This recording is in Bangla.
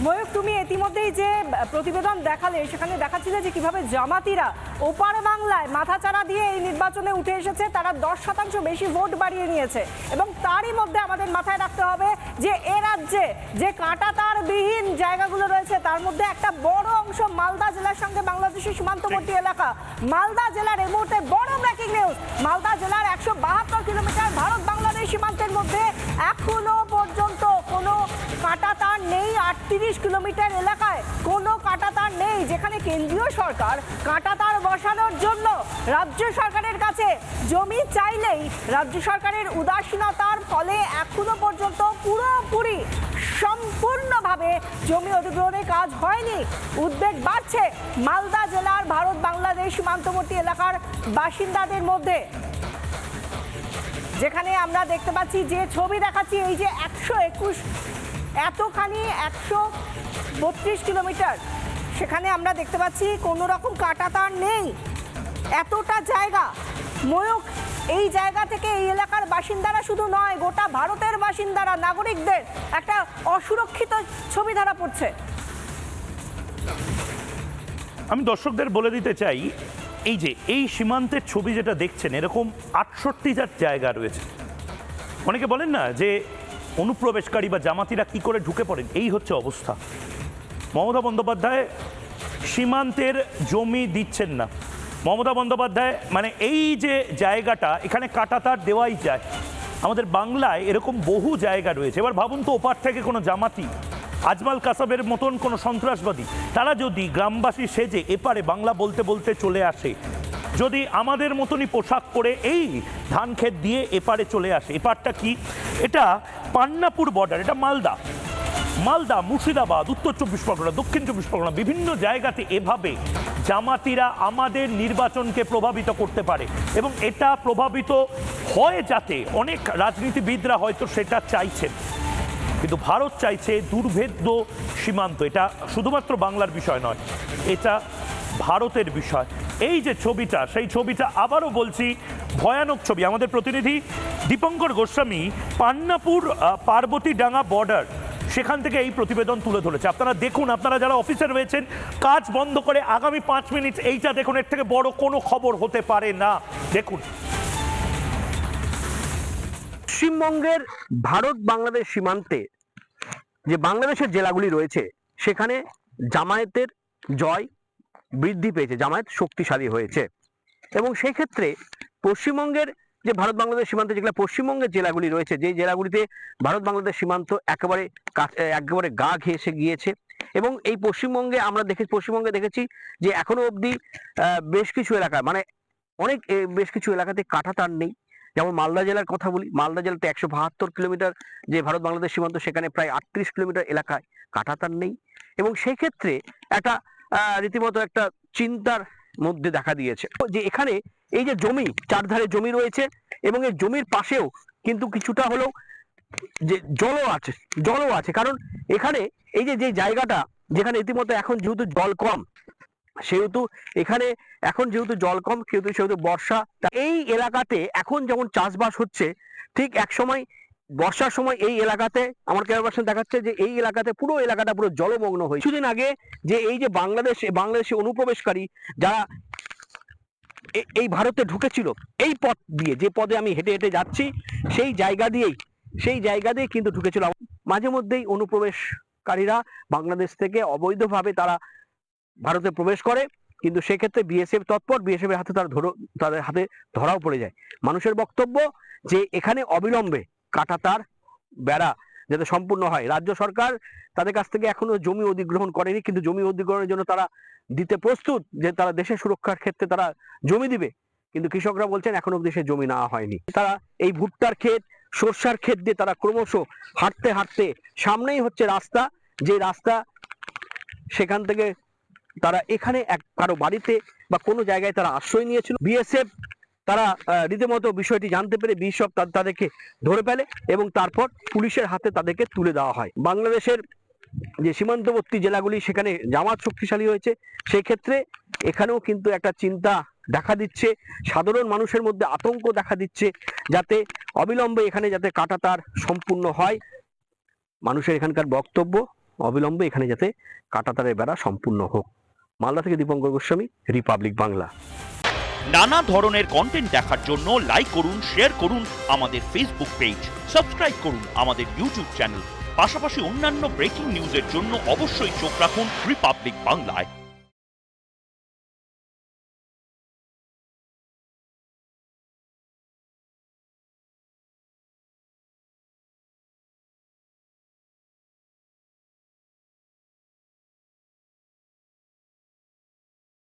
ময়ূক, তুমি ইতিমধ্যেই যে প্রতিবেদন দেখালে সেখানে দেখাচ্ছিলে যে কিভাবে জামাতিরা ওপার বাংলায় মাথাচাড়া দিয়ে এই নির্বাচনে উঠে এসেছে, তারা 10% বেশি ভোট বাড়িয়ে নিয়েছে। এবং তারই মধ্যে আমাদের মাথায় রাখতে হবে যে এ রাজ্যে যে কাঁটাতারবিহীন জায়গাগুলো রয়েছে তার মধ্যে একটা বড় অংশ মালদা জেলার সঙ্গে বাংলাদেশের সীমান্তবর্তী এলাকা। মালদা জেলার এই মুহূর্তে বড় ব্রেকিং নিউজ, মালদা জেলার 172 কিলোমিটার ভারত বাংলাদেশ সীমান্তের মধ্যে এখনো পর্যন্ত কোনো কাঁটাতার নেই। 38 কিলোমিটার এলাকায় কোনো কাঁটাতার নেই, যেখানে কেন্দ্রীয় সরকার কাঁটাতার বসানোর জন্য রাজ্য সরকারের কাছে জমি চাইলেই রাজ্য সরকারের উদাসীনতার ফলে এখনো পর্যন্ত পুরোপুরি সম্পূর্ণভাবে জমি অধিগ্রহণের কাজ হয়নি। উদ্বেগ বাড়ছে মালদা জেলার ভারত বাংলাদেশ সীমান্তবর্তী এলাকার বাসিন্দাদের মধ্যে, যেখানে আমরা দেখতে পাচ্ছি যে ছবি দেখাচ্ছি, এই যে 121 এতখানি 132 কিলোমিটার, সেখানে আমরা দেখতে পাচ্ছি কোনো রকম কাঁটাতার নেই। এতটা জায়গা ময়ূক, এই জায়গা থেকে এই এলাকার বাসিন্দারা শুধু নয়, গোটা ভারতের বাসিন্দারা, নাগরিকদের একটা অসুরক্ষিত ছবি ধরা পড়ছে। আমি দর্শকদের বলে দিতে চাই, এই যে এই সীমান্তের ছবি যেটা দেখছেন, এরকম 68টা জায়গা রয়েছে। অনেকে বলেন না যে অনুপ্রবেশকারী বা জামাতিরা কি করে ঢুকে পড়েন, এই হচ্ছে অবস্থা। মমতা বন্দ্যোপাধ্যায় সীমান্তের জমি দিচ্ছেন না। মমতা বন্দ্যোপাধ্যায় মানে এই যে জায়গাটা, এখানে কাঁটাতার দেওয়াই যায়। আমাদের বাংলায় এরকম বহু জায়গা রয়েছে। এবার ভাবুন তো, ওপার থেকে কোনো জামাতি, আজমাল কাসাবের মতন কোনো সন্ত্রাসবাদী, তারা যদি গ্রামবাসী সেজে এপারে বাংলা বলতে বলতে চলে আসে, যদি আমাদের মতনই পোশাক পরে এই ধান ক্ষেত দিয়ে এপারে চলে আসে। এপারটা কি? এটা পান্নাপুর বর্ডার, এটা মালদা, মুর্শিদাবাদ, উত্তর 24 পরগনা, দক্ষিণ 24 পরগনা, বিভিন্ন জায়গাতে এভাবে জামাতিরা আমাদের নির্বাচনকে প্রভাবিত করতে পারে। এবং এটা প্রভাবিত হয় যাতে অনেক রাজনীতিবিদরা হয়তো সেটা চাইছেন, কিন্তু ভারত চাইছে দুর্ভেদ্য সীমান্ত। এটা শুধুমাত্র বাংলার বিষয় নয়, এটা ভারতের বিষয়। এই যে ছবিটা, সেই ছবিটা আবারও বলছি ভয়ানক ছবি। আমাদের প্রতিনিধি দীপঙ্কর গোস্বামী পান্নাপুর পার্বতীডাঙ্গা বর্ডার, সেখান থেকে এই প্রতিবেদন তুলে ধরেছে। আপনারা দেখুন, আপনারা যারা অফিসে রয়েছেন কাজ বন্ধ করে আগামী 5 মিনিট এইটা দেখুন, এর থেকে বড় কোনো খবর হতে পারে না। দেখুন, পশ্চিমবঙ্গের ভারত বাংলাদেশ সীমান্তে যে বাংলাদেশের জেলাগুলি রয়েছে সেখানে জামায়াতের জয় বৃদ্ধি পেয়েছে, জামায়াত শক্তিশালী হয়েছে। এবং সেই ক্ষেত্রে পশ্চিমবঙ্গের যে ভারত বাংলাদেশ সীমান্তে যেগুলো পশ্চিমবঙ্গের জেলাগুলি রয়েছে, যে জেলাগুলিতে ভারত বাংলাদেশ সীমান্ত একেবারে গা ঘেঁষে গিয়েছে। এবং এই পশ্চিমবঙ্গে আমরা পশ্চিমবঙ্গে দেখেছি যে এখনো অবধি বেশ কিছু এলাকা, মানে বেশ কিছু এলাকাতে কাঁটাতার নেই। যেমন মালদা জেলার কথা বলি, মালদা জেলাতে 172 কিলোমিটার যে ভারত বাংলাদেশ সীমান্ত, সেখানে প্রায় 38 কিলোমিটার এলাকায় কাঁটাতার নেই। এবং সেই ক্ষেত্রে একটা রীতিমতো একটা চিন্তার মধ্যে দেখা দিয়েছে যে এখানে এই যে জমি, চারধারে জমি রয়েছে এবং এই জমির পাশেও কিন্তু কিছুটা হলেও যে জলও আছে। কারণ এখানে এই যে জায়গাটা, যেখানে ইতিমধ্যে এখন যেহেতু জল কম, সেহেতু এখানে এখন যেহেতু জল কম, সেহেতু বর্ষা, এই এলাকাতে এখন যেমন চাষবাস হচ্ছে, ঠিক এক সময় বর্ষার সময় এই এলাকাতে আমার ক্যামেরা পার্সন দেখাচ্ছে যে এই এলাকাতে পুরো এলাকাটা পুরো জলমগ্ন হয়েছে। কিছুদিন আগে যে এই যে বাংলাদেশে অনুপ্রবেশকারী যারা এই ভারতে ঢুকেছিল, এই পথ দিয়ে, যে পদে আমি হেঁটে হেঁটে যাচ্ছি, সেই জায়গা দিয়ে কিন্তু ঢুকেছিল। মাঝে মধ্যেই অনুপ্রবেশকারীরা বাংলাদেশ থেকে অবৈধভাবে তারা ভারতে প্রবেশ করে, কিন্তু সেক্ষেত্রে বিএসএফ তৎপর, বিএসএফ এর হাতে তাদের হাতে ধরাও পড়ে যায়। মানুষের বক্তব্য যে এখানে অবিলম্বে কাঁটাতার বেড়া যাতে সম্পূর্ণ হয়। রাজ্য সরকার তাদের কাছ থেকে এখনো জমি অধিগ্রহণ করেনি, কিন্তু জমি অধিগ্রহণের জন্য তারা দিতে প্রস্তুত, যে তারা দেশের সুরক্ষার ক্ষেত্রে তারা জমি দিবে। কিন্তু কৃষকরা বলছেন এখনো অবধি সে জমি নেওয়া হয়নি। তারা এই ভুট্টার ক্ষেত, সরষার ক্ষেত দিয়ে তারা ক্রমশ হাঁটতে সামনেই হচ্ছে রাস্তা, যে রাস্তা, সেখান থেকে তারা এখানে কারো বাড়িতে বা কোনো জায়গায় তারা আশ্রয় নিয়েছিল। বিএসএফ তারা রীতিমতো বিষয়টি জানতে পেরে বিএসএফ তাদেরকে ধরে ফেলে এবং তারপর পুলিশের হাতে তাদেরকে তুলে দেওয়া হয়। বাংলাদেশের যে সীমান্তবর্তী জেলাগুলি, সেখানে জামাত শক্তিশালী হয়েছে। সেই ক্ষেত্রে এখানেও কিন্তু একটা চিন্তা দেখা দিচ্ছে, সাধারণ মানুষের মধ্যে আতঙ্ক দেখা দিচ্ছে, যাতে অবিলম্বে এখানে যাতে কাঁটাতার সম্পূর্ণ হয়। মানুষের এখানকার বক্তব্য অবিলম্বে এখানে যাতে কাঁটাতারের বেড়া সম্পূর্ণ হোক। মালদা থেকে দীপঙ্কর গোস্বামী, রিপাবলিক বাংলা। নানা ধরনের কন্টেন্ট দেখার জন্য লাইক করুন, শেয়ার করুন আমাদের ফেসবুক পেজ, সাবস্ক্রাইব করুন আমাদের ইউটিউব চ্যানেল। পাশাপাশি অন্যান্য ব্রেকিং নিউজের জন্য অবশ্যই চোখ রাখুন রিপাবলিক বাংলায়।